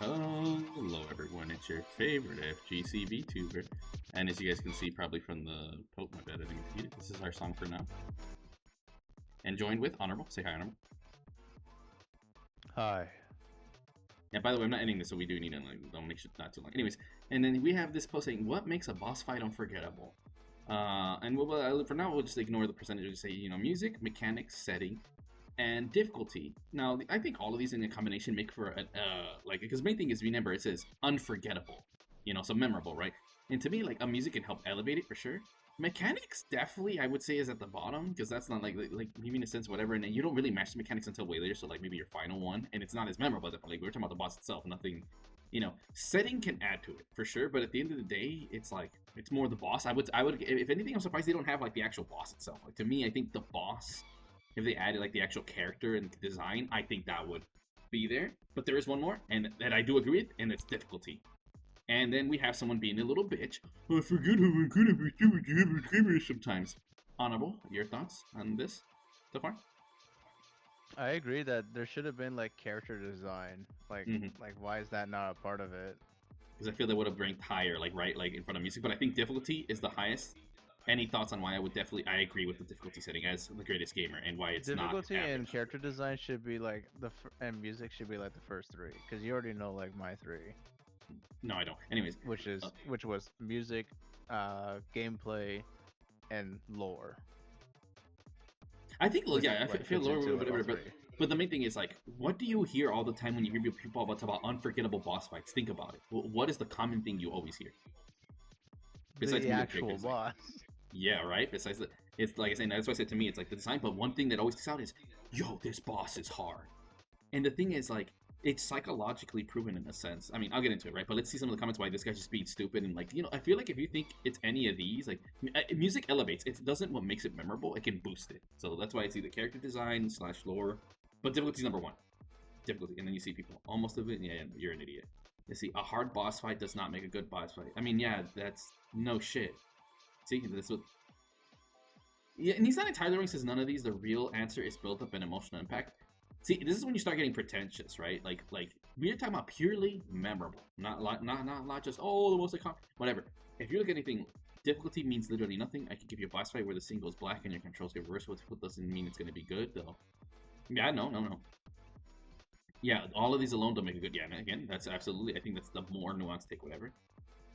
Hello everyone, it's your favorite FGC VTuber, and as you guys can see probably from the my editing feed, this is our song for now. And joined with Honorable. Say hi, Honorable. Hi. Yeah, by the way, I'm not ending this, so we do need to don't make sure not too long. Anyways, and then we have this post saying, "What makes a boss fight unforgettable?" And for now, we'll just ignore the percentage. Just say, music, mechanics, setting, and difficulty. Now, I think all of these in a combination make for because the main thing is, remember, it says unforgettable, so memorable, right? And to me, like, a music can help elevate it for sure. Mechanics definitely, I would say, is at the bottom because that's not like maybe in a sense whatever, and then you don't really match the mechanics until way later. So like maybe your final one, and it's not as memorable. Like we were talking about the boss itself, nothing. Setting can add to it for sure, but at the end of the day, it's like it's more the boss. I would, if anything, I'm surprised they don't have like the actual boss itself. Like to me, I think the boss, if they added like the actual character and design, I think that would be there. But there is one more, and that I do agree with, and it's difficulty. And then we have someone being a little bitch. I forget how incredible you sometimes. Honorable, your thoughts on this so far? I agree that there should have been like character design. Like Mm-hmm. like why is that not a part of it? Because I feel they would have ranked higher, like right, like in front of music. But I think difficulty is the highest. Any thoughts on why I agree with the difficulty setting as the greatest gamer and why it's not Difficulty and average. character design should be like and music should be like the first three because you already know like my three, No, I don't. Anyways, uh, which was music, gameplay, and lore. I think, Which yeah, I like feel fits lower, into it all whatever, three. but the main thing is, like, what do you hear all the time when you hear people talk about unforgettable boss fights? Think about it. What is the common thing you always hear? Besides The music, character actual design. boss. Yeah, right? Besides the, it's like I said, that's why I said to me, it's like the design, but one thing that always sticks out is, yo, this boss is hard. And the thing is, like, it's psychologically proven in a sense. I mean, I'll get into it, right? But let's see some of the comments why this guy's just being stupid. And, like, I feel like if you think it's any of these, like, music elevates. It doesn't what makes it memorable, it can boost it. So that's why it's either character design / lore. But difficulty's number one. Difficulty. And then you see people, almost of it, yeah, you're an idiot. You see, a hard boss fight does not make a good boss fight. I mean, yeah, that's no shit. See, that's what. Yeah, and he's not entirely wrong. He says none of these. The real answer is built up in emotional impact. See, this is when you start getting pretentious, right? Like we're talking about purely memorable, not just the most iconic, whatever. If you look at anything, difficulty means literally nothing. I could give you a boss fight where the scene goes black and your controls get reversed, which doesn't mean it's going to be good, though. Yeah, no. Yeah, all of these alone don't make a good. Yeah, again, that's absolutely. I think that's the more nuanced take, whatever.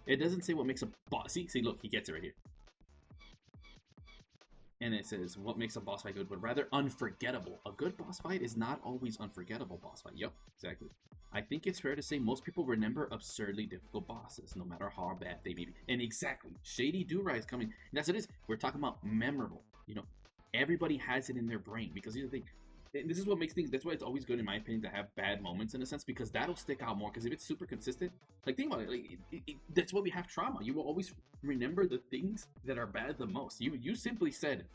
It doesn't say what makes a boss. See, look, he gets it right here. And it says what makes a boss fight good, but rather unforgettable. A good boss fight is not always unforgettable boss fight. Yep, exactly. I think it's fair to say most people remember absurdly difficult bosses, no matter how bad they may be. And exactly, Shady Do is coming. And that's what it is. We're talking about memorable. Everybody has it in their brain because here's the thing. And this is what makes things. That's why it's always good, in my opinion, to have bad moments in a sense because that'll stick out more. Because if it's super consistent, like think about it, like that's why we have trauma. You will always remember the things that are bad the most. You simply said,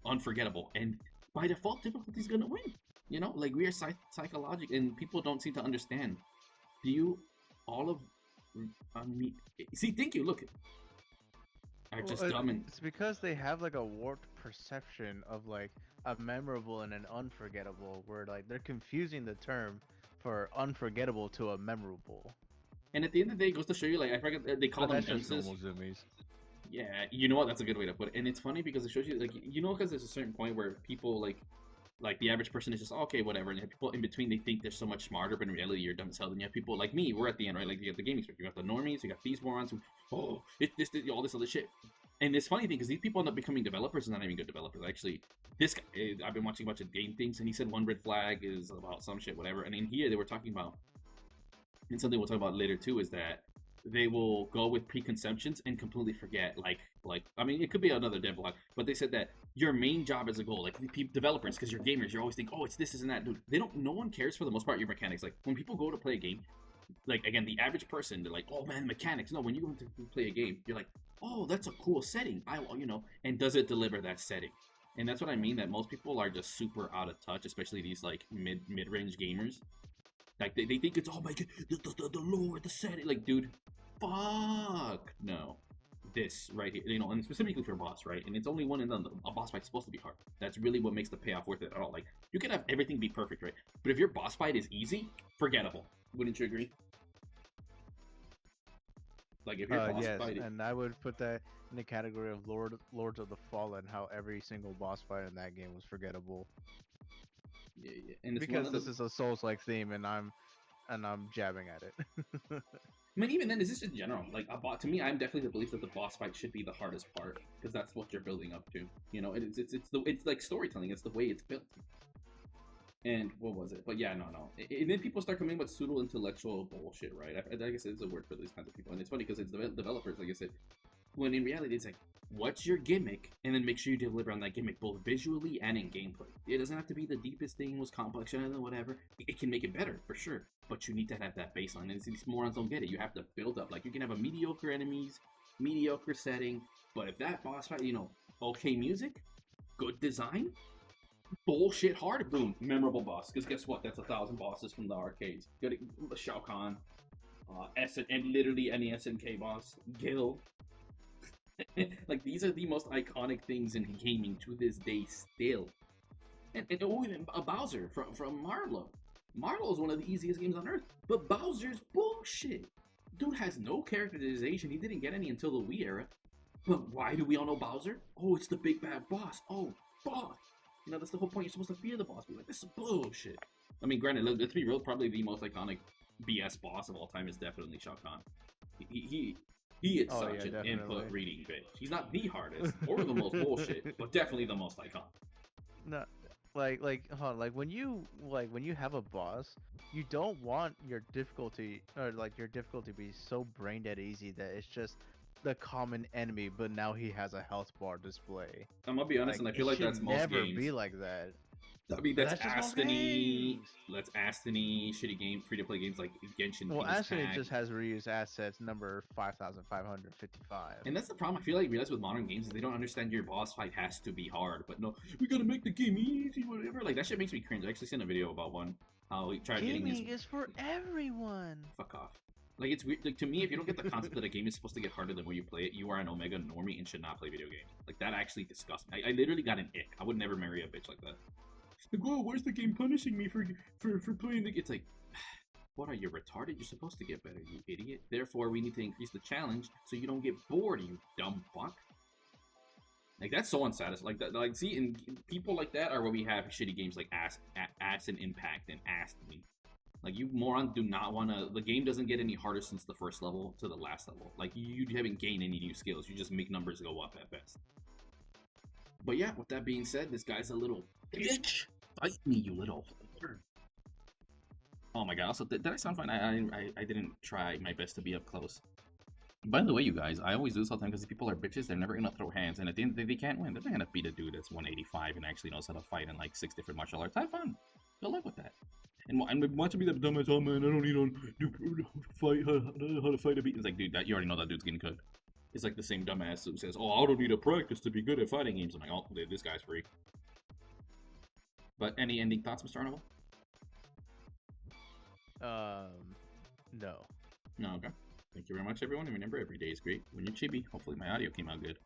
unforgettable, and by default, difficulty is gonna win. Like we are psychological, and people don't seem to understand. Do you all of on me? See, thank you. Look, are Well, just dumb and it's because they have like a warped perception of like a memorable and an unforgettable, where like they're confusing the term for unforgettable to a memorable. at the end of the day, it goes to show you. Like I forget they call But them that's just dunces. normal zoomies. Yeah, you know what? That's a good way to put it. And it's funny because it shows you, like, because there's a certain point where people like the average person is just okay, whatever, and you have people in between they think they're so much smarter, but in reality you're dumb as hell. And you have people like me, we're at the end, right? Like you got the gaming spectrum, you got the normies, you got these morons who, all this other shit. And this funny thing because these people end up becoming developers and not even good developers. Actually, this guy, I've been watching a bunch of game things, and he said one red flag is about some shit, whatever. And in here they were talking about, and something we'll talk about later too, is that they will go with preconceptions and completely forget. Like I mean, it could be another dev but they said that your main job as a goal, like developers, because you're gamers, you always think, oh, it's this and that, dude. They don't. No one cares for the most part your mechanics. Like when people go to play a game, like again, the average person, they're like, oh man, mechanics. No, when you go to play a game, you're like, oh, that's a cool setting. And does it deliver that setting? And that's what I mean. That most people are just super out of touch, especially these like mid range gamers. Like they think it's oh my god, the lore, the setting. Like, dude, fuck no. This right here, and specifically for a boss, right? And it's only one and done. A boss fight's supposed to be hard. That's really what makes the payoff worth it at all. Like, you can have everything be perfect, right? But if your boss fight is easy, forgettable. Wouldn't you agree? Like if you're boss Yes, fighting, and I would put that in the category of Lords of the Fallen. How every single boss fight in that game was forgettable yeah, yeah. And it's one because of the. this is a Souls-like theme, and I'm jabbing at it. I mean, even then, is this in general? Like a bot to me, I'm definitely the belief that the boss fight should be the hardest part because that's what you're building up to. You know, it's like storytelling. It's the way it's built. And what was it? But yeah, no. And then people start coming with pseudo intellectual bullshit, right? I guess it's a word for these kinds of people, and it's funny because it's developers, like I said, when in reality it's like, what's your gimmick, and then make sure you deliver on that gimmick both visually and in gameplay. It doesn't have to be the deepest thing, most complex, and whatever. It can make it better for sure, but you need to have that baseline. And these morons don't get it. You have to build up. Like you can have a mediocre enemies, mediocre setting, but if that boss fight, okay music, good design, bullshit hard, boom, memorable boss. Because guess what? That's 1,000 bosses from the arcades. Got Shao Kahn, and literally any SNK boss, Gil. Like these are the most iconic things in gaming to this day still. And even a Bowser from Marlo. Marlo is one of the easiest games on earth, but Bowser's bullshit. Dude has no characterization. He didn't get any until the Wii era. But why do we all know Bowser? Oh, it's the big bad boss. Oh, boss. That's the whole point. You're supposed to fear the boss. Be like, this is bullshit. I mean, granted, let's be real. Probably the most iconic BS boss of all time is definitely Shao Kahn. He is Oh such yeah, an definitely. input reading bitch. He's not the hardest or the most bullshit, but definitely the most iconic. No, hold on, when you have a boss, you don't want your difficulty or like your difficulty to be so brain dead easy that it's just the common enemy, but now he has a health bar display. I'm gonna be honest, Like and I it feel like should that's most never games. be like that. I mean, But that's that's just most Astony. games. Let's Astony shitty game, free to play games like Genshin Well, Impact. Aspen just has reuse assets number 5,555. And that's the problem I feel like realize with modern games is they don't understand your boss fight has to be hard. But no, we gotta make the game easy, whatever. Like that shit makes me cringe. I actually seen a video about one how he tried getting his Gaming is for everyone. fuck off. Like it's weird. Like to me, if you don't get the concept that a game is supposed to get harder the more you play it, you are an Omega normie and should not play video games. Like that actually disgusts me. I literally got an ick. I would never marry a bitch like that. Like, whoa, where's the game punishing me for playing the? It's like, what are you retarded? You're supposed to get better, you idiot. Therefore, we need to increase the challenge so you don't get bored, you dumb fuck. Like that's so unsatisfying. Like that, like see, and people like that are where we have shitty games like Ass and Impact and Asked Me. Like you morons do not want to. The game doesn't get any harder since the first level to the last level. Like you haven't gained any new skills. You just make numbers go up at best. But yeah, with that being said, this guy's a little bitch. Fight me, you little. Oh my god! Also, did I sound fine? I didn't try my best to be up close. By the way, you guys, I always do this all the time because people are bitches. They're never gonna throw hands, and at the end of the day, they can't win. They're not gonna beat a dude that's 185 and actually knows how to fight in like 6 different martial arts. Have fun. Good luck with that. And want to be the dumbass, oh man, I don't need to fight how to fight a beat. It's like, dude, you already know that dude's getting cooked. It's like the same dumbass who says, oh, I don't need to practice to be good at fighting games. I'm like, oh, dude, this guy's free. But any ending thoughts, Mr. Arnold? No. No, okay. Thank you very much, everyone. And remember, every day is great when you're chibi. Hopefully my audio came out good.